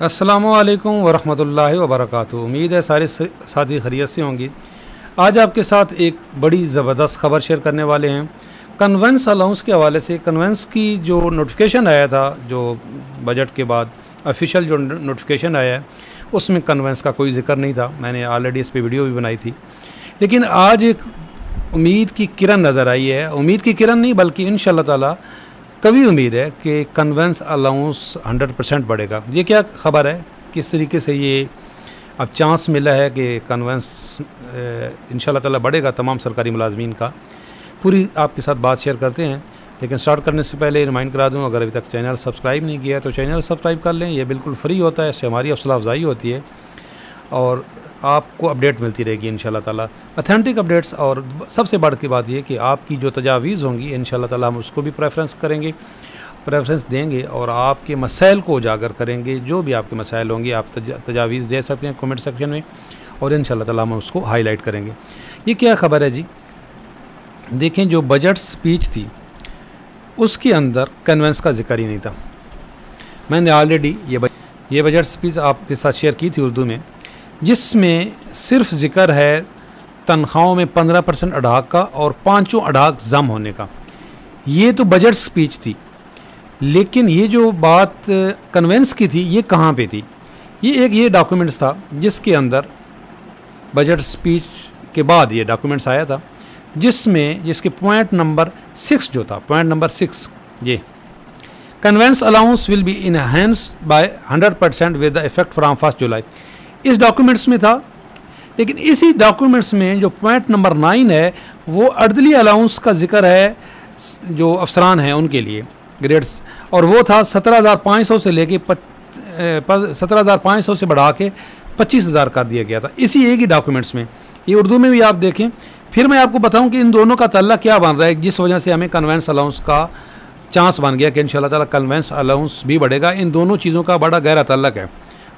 अस्सलामुअलैकुम वरहमतुल्लाहि वबरकातुहू। उम्मीद है सारे साथी खैरियत से होंगी। आज आपके साथ एक बड़ी ज़बरदस्त ख़बर शेयर करने वाले हैं। कन्वेंस अलाउंस के हवाले से कन्वेंस की जो नोटिफिकेशन आया था, जो बजट के बाद ऑफिशियल जो नोटिफिकेशन आया है, उसमें कन्वेंस का कोई ज़िक्र नहीं था। मैंने ऑलरेडी इस पर वीडियो भी बनाई थी। लेकिन आज एक उम्मीद की किरण नज़र आई है। उम्मीद की किरण नहीं बल्कि इंशाअल्लाह ताला कभी उम्मीद है कि कन्वेंस अलाउंस 100% बढ़ेगा। ये क्या ख़बर है, किस तरीके से ये अब चांस मिला है कि कन्वेंस इंशाअल्लाह ताला बढ़ेगा तमाम सरकारी मुलाजमीन का, पूरी आपके साथ बात शेयर करते हैं। लेकिन स्टार्ट करने से पहले रिमाइंड करा दूँ, अगर अभी तक चैनल सब्सक्राइब नहीं किया है तो चैनल सब्सक्राइब कर लें। ये बिल्कुल फ्री होता है, इससे हमारी हौसला अफजाई होती है और आपको अपडेट मिलती रहेगी इंशाअल्लाह ताला, ऑथेंटिक अपडेट्स। और सबसे बड़ की बात यह कि आपकी जो तजावीज़ होंगी इंशाअल्लाह ताला हम उसको भी प्रेफरेंस देंगे और आपके मसाइल को उजागर करेंगे। जो भी आपके मसाइल होंगे आप तजावीज़ दे सकते हैं कमेंट सेक्शन में और इंशाअल्लाह ताला हम उसको हाईलाइट करेंगे। ये क्या ख़बर है जी? देखें, जो बजट स्पीच थी उसके अंदर कन्वेंस का जिक्र ही नहीं था। मैंने ऑलरेडी ये बजट स्पीच आपके साथ शेयर की थी उर्दू में, जिसमें सिर्फ ज़िक्र है तनख्वाहों में 15% अढ़ाक का और 5 अढ़ाक जम होने का। ये तो बजट स्पीच थी, लेकिन ये जो बात कन्वेंस की थी ये कहाँ पे थी? ये डॉक्यूमेंट्स था जिसके अंदर बजट स्पीच के बाद ये डॉक्यूमेंट्स आया था, जिसके पॉइंट नंबर 6 जो था, पॉइंट नंबर 6, ये conveyance allowance will be enhanced by 100% with the effect from 1 July. इस डॉक्यूमेंट्स में था। लेकिन इसी डॉक्यूमेंट्स में जो पॉइंट नंबर 9 है वो अर्दली अलाउंस का जिक्र है जो अफसरान हैं उनके लिए ग्रेड्स, और वो था 17,500 से लेके 17,500 से बढ़ा के 25,000 कर दिया गया था इसी एक ही डॉक्यूमेंट्स में। ये उर्दू में भी आप देखें। फिर मैं आपको बताऊं कि इन दोनों का तल्ला क्या बन रहा है, जिस वजह से हमें कन्वेंस अलाउंस का चांस बन गया कि इंशाअल्लाह ताला कन्वेंस अलाउंस भी बढ़ेगा। इन दोनों चीज़ों का बड़ा गहरा तल्लक है।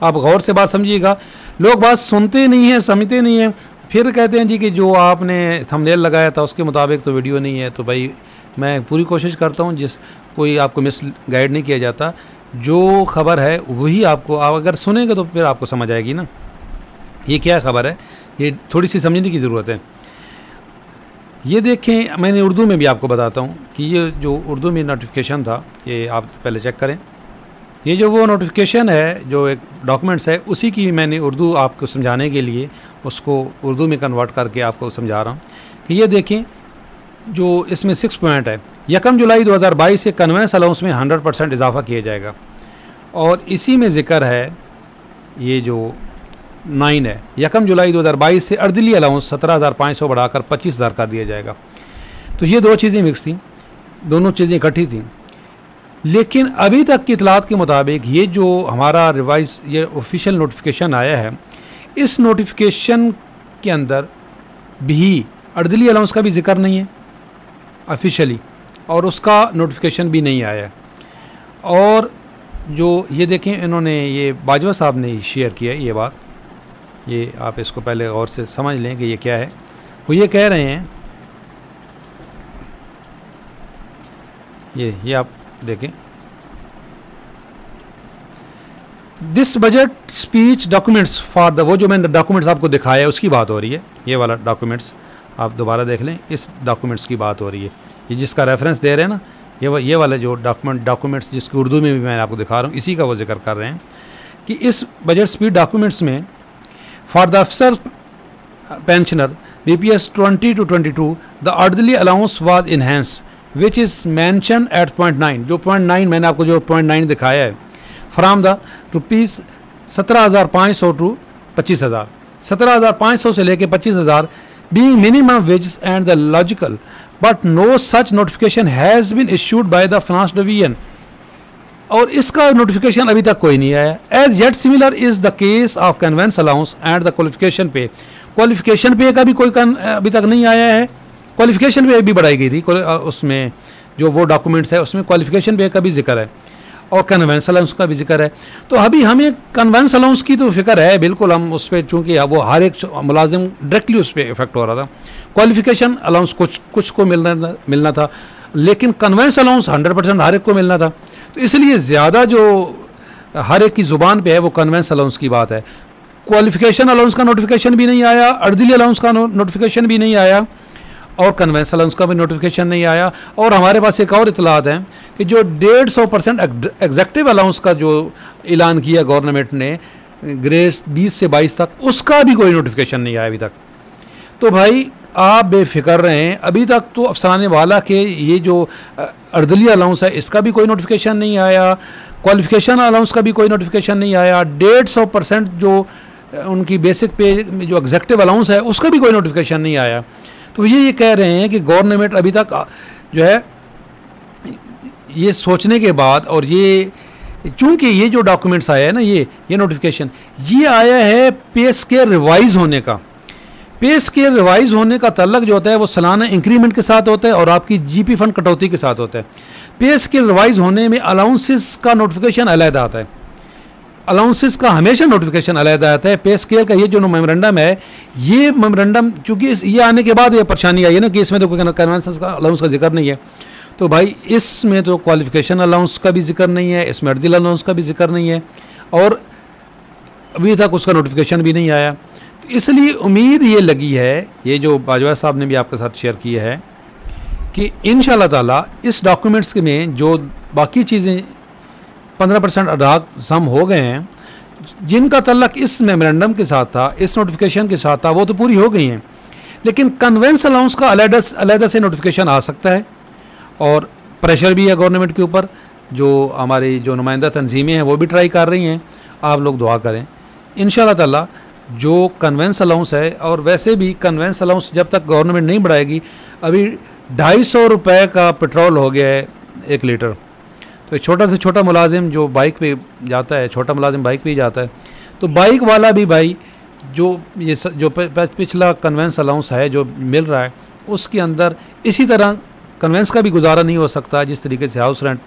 आप गौर से बात समझिएगा। लोग बात सुनते नहीं हैं, समझते नहीं हैं, फिर कहते हैं जी कि जो आपने थंबनेल लगाया था उसके मुताबिक तो वीडियो नहीं है। तो भाई मैं पूरी कोशिश करता हूँ कोई आपको मिस गाइड नहीं किया जाता। जो खबर है वही आपको, आप अगर सुनेंगे तो फिर आपको समझ आएगी ना ये क्या खबर है। ये थोड़ी सी समझने की ज़रूरत है। ये देखें, मैंने उर्दू में भी आपको बताता हूँ कि ये जो उर्दू में नोटिफिकेशन था ये आप पहले चेक करें। ये जो वो नोटिफिकेशन है, जो एक डॉक्यूमेंट्स है, उसी की मैंने उर्दू आपको समझाने के लिए उसको उर्दू में कन्वर्ट करके आपको समझा रहा हूँ कि ये देखें जो इसमें 6 पॉइंट है। 1 जुलाई 2022 से कन्वेंस अलाउंस में 100% इजाफा किया जाएगा और इसी में ज़िक्र है ये जो 9 है, 1 जुलाई 2022 से अर्दली अलाउंस 17,500 बढ़ाकर 25,000 कर दिया जाएगा। तो ये दो चीज़ें मिक्स थी, दोनों चीज़ें इकट्ठी थी। लेकिन अभी तक की इतलात के मुताबिक ये जो हमारा रिवाइज ये ऑफिशियल नोटिफिकेशन आया है, इस नोटिफिकेशन के अंदर भी अर्दली अलाउंस का भी जिक्र नहीं है ऑफिशियली, और उसका नोटिफिकेशन भी नहीं आया है। और जो ये देखें, इन्होंने ये बाजवा साहब ने शेयर किया है ये बात, ये आप इसको पहले गौर से समझ लें कि ये क्या है। वो ये कह रहे हैं, ये आप देखें, this budget speech documents for the, वो जो मैंने डॉक्यूमेंट्स आपको दिखाया है उसकी बात हो रही है। ये वाला डॉक्यूमेंट्स आप दोबारा देख लें, इस डॉक्यूमेंट्स की बात हो रही है। ये जिसका रेफरेंस दे रहे हैं ना, ये वाला जो डॉक्यूमेंट्स जिसकी उर्दू में भी मैं आपको दिखा रहा हूँ, इसी का वो जिक्र कर रहे हैं कि इस बजट स्पीच डॉक्यूमेंट्स में फॉर द अफसर पेंशनर BPS 20 to 22 द अर्दली allowance was enhance which is mention at point 9। जो पॉइंट 9 मैंने आपको जो पॉइंट 9 दिखाया है, फ्राम द रुपीज़ 17,500 टू 25,000, 17,500 से लेके 25,000 being minimum wages and the logical, but no such notification has been issued by the finance division। और इसका नोटिफिकेशन अभी तक कोई नहीं आया। As yet similar is the case of conveyance allowance and the qualification pay. Qualification pay का भी कोई अभी तक नहीं आया है। क्वालिफिकेशन पे भी बढ़ाई गई थी, उसमें जो वो डॉक्यूमेंट्स है उसमें क्वालिफिकेशन पे का भी जिक्र है और कन्वेंस अलाउंस का भी जिक्र है। तो अभी हमें कन्वेंस अलाउंस की तो फिक्र है बिल्कुल, हम उस पर, चूँकि वो हर एक मुलाजिम डायरेक्टली उस पर इफेक्ट हो रहा था। क्वालिफिकेशन अलाउंस कुछ को मिलना था, लेकिन कन्वेंस अलाउंस 100% हर एक को मिलना था। तो इसलिए ज़्यादा जो हर एक की ज़ुबान पे है वो कन्वेंस अलाउंस की बात है। क्वालिफिकेशन अलाउंस का नोटिफिकेशन भी नहीं आया, अर्दिली अलाउंस का नोटिफिकेशन भी नहीं आया और कन्वेंस अलाउंस का भी नोटिफिकेशन नहीं आया। और हमारे पास एक और इतलात है कि जो 150% एग्जेक्टिव अलाउंस का जो ऐलान किया गवर्नमेंट ने ग्रेड 20 से 22 तक, उसका भी कोई नोटिफिकेशन नहीं आया अभी तक। तो भाई आप बेफिक्र रहें, अभी तक तो अफसाने वाला के ये जो अर्दली अलाउंस है इसका भी कोई नोटिफिकेशन नहीं आया, क्वालिफिकेशन अलाउंस का भी कोई नोटिफिकेशन नहीं आया, 150% जो उनकी बेसिक पे जो एग्जेक्टिव अलाउंस है उसका भी कोई नोटिफिकेशन नहीं आया। तो ये कह रहे हैं कि गवर्नमेंट अभी तक जो है ये सोचने के बाद, और ये चूंकि ये जो डॉक्यूमेंट्स आया है ना, ये नोटिफिकेशन ये आया है पे स्केल रिवाइज होने का। पे स्केल रिवाइज होने का तल्लक जो होता है वो सालाना इंक्रीमेंट के साथ होता है और आपकी जीपी फंड कटौती के साथ होता है। पे स्केल रिवाइज होने में अलाउंसेस का नोटिफिकेशन अलग आता है, अलाउंसेस का हमेशा नोटिफिकेशन अलग आता है। पे स्केल का ये जो मेमोरेंडम है, ये मेमोरेंडम चूंकि ये आने के बाद ये परेशानी आई है ना कि इसमें तो कोई कन्वेंस का अलाउंस का जिक्र नहीं है, तो भाई इसमें तो क्वालिफिकेशन अलाउंस का भी जिक्र नहीं है, इसमें अर्दिल अलाउंस का भी जिक्र नहीं है और अभी तक उसका नोटिफिकेशन भी नहीं आया। तो इसलिए उम्मीद ये लगी है, ये जो बाजवा साहब ने भी आपके साथ शेयर किया है, कि इंशाअल्लाह ताला इस डॉक्यूमेंट्स में जो बाकी चीज़ें 15% अदाग सम हो गए हैं, जिनका तल्लक इस मेमोरेंडम के साथ था, इस नोटिफिकेशन के साथ था, वो तो पूरी हो गई हैं। लेकिन कन्वेंस अलाउंस का अलग से नोटिफिकेशन आ सकता है और प्रेशर भी है गवर्नमेंट के ऊपर। जो हमारी जो नुमाइंदा तंजीमें हैं वो भी ट्राई कर रही हैं, आप लोग दुआ करें इंशाअल्लाह ताला जो कन्वेंस अलाउंस है। और वैसे भी कन्वेंस अलाउंस जब तक गवर्नमेंट नहीं बढ़ाएगी, अभी 250 रुपये का पेट्रोल हो गया है 1 लीटर। तो छोटा से छोटा मुलाजिम जो बाइक पे जाता है, छोटा मुलाजिम बाइक पे ही जाता है, तो बाइक वाला भी भाई जो पिछला कन्वेंस अलाउंस है जो मिल रहा है उसके अंदर इसी तरह कन्वेंस का भी गुजारा नहीं हो सकता जिस तरीके से हाउस रेंट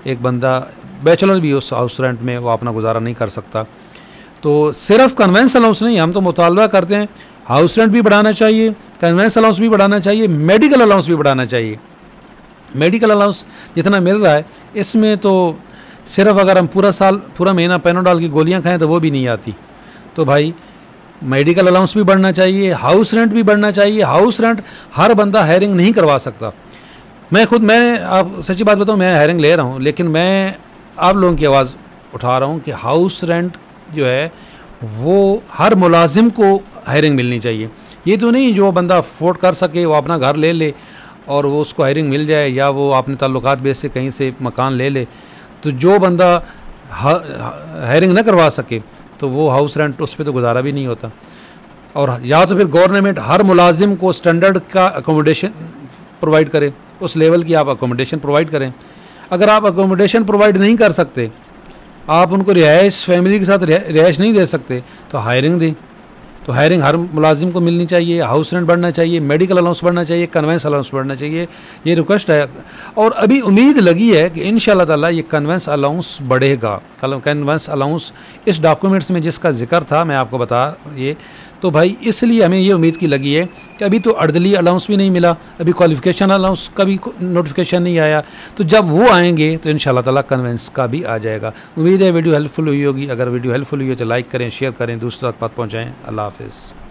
एक बंदा बैचलर भी उस हाउस रेंट में वो अपना गुजारा नहीं कर सकता। तो सिर्फ कन्वेंस अलाउंस नहीं, हम तो मुतालबा करते हैं हाउस रेंट भी बढ़ाना चाहिए, कन्वेंस अलाउंस भी बढ़ाना चाहिए, मेडिकल अलाउंस भी बढ़ाना चाहिए। मेडिकल अलाउंस जितना मिल रहा है इसमें तो सिर्फ अगर हम पूरा महीना पैनोडॉल की गोलियां खाएं तो वो भी नहीं आती। तो भाई मेडिकल अलाउंस भी बढ़ना चाहिए, हाउस रेंट भी बढ़ना चाहिए। हाउस रेंट हर बंदा हायरिंग नहीं करवा सकता। मैं आप सच्ची बात बताऊं, मैं हायरिंग ले रहा हूं, लेकिन मैं आप लोगों की आवाज़ उठा रहा हूं कि हाउस रेंट जो है वो हर मुलाजिम को हायरिंग मिलनी चाहिए। ये तो नहीं जो बंदा अफोर्ड कर सके वो अपना घर ले ले और वो उसको हायरिंग मिल जाए, या वो अपने ताल्लुकात बेस से कहीं से मकान ले ले। तो जो बंदा हायरिंग ना करवा सके तो वो हाउस रेंट उस पर तो गुजारा भी नहीं होता। और या तो फिर गवर्नमेंट हर मुलाजिम को स्टैंडर्ड का अकोमोडेशन प्रोवाइड करे, उस लेवल की आप अकोमोडेशन प्रोवाइड करें। अगर आप अकोमोडेशन प्रोवाइड नहीं कर सकते, आप उनको रिहाइश फैमिली के साथ रिहाइश नहीं दे सकते, तो हायरिंग दें। तो हायरिंग हर मुलाजिम को मिलनी चाहिए, हाउस रेंट बढ़ना चाहिए, मेडिकल अलाउंस बढ़ना चाहिए, कन्वेंस अलाउंस बढ़ना चाहिए, ये रिक्वेस्ट है। और अभी उम्मीद लगी है कि इंशाअल्लाह ताला ये कन्वेंस अलाउंस बढ़ेगा। कन्वेंस अलाउंस इस डॉक्यूमेंट्स में जिसका जिक्र था मैं आपको बता ये, तो भाई इसलिए हमें ये उम्मीद की लगी है कि अभी तो अर्दली अलाउंस भी नहीं मिला, अभी क्वालिफिकेशन अलाउंस का भी नोटिफिकेशन नहीं आया, तो जब वो आएंगे तो इंशाअल्लाह ताला कन्वेंस का भी आ जाएगा। उम्मीद है वीडियो हेल्पफुल हुई होगी। अगर वीडियो हेल्पफुल हुई हो तो लाइक करें, शेयर करें, दूसरों तक बात पहुँचाएँ। अल्लाह हाफ़िज़।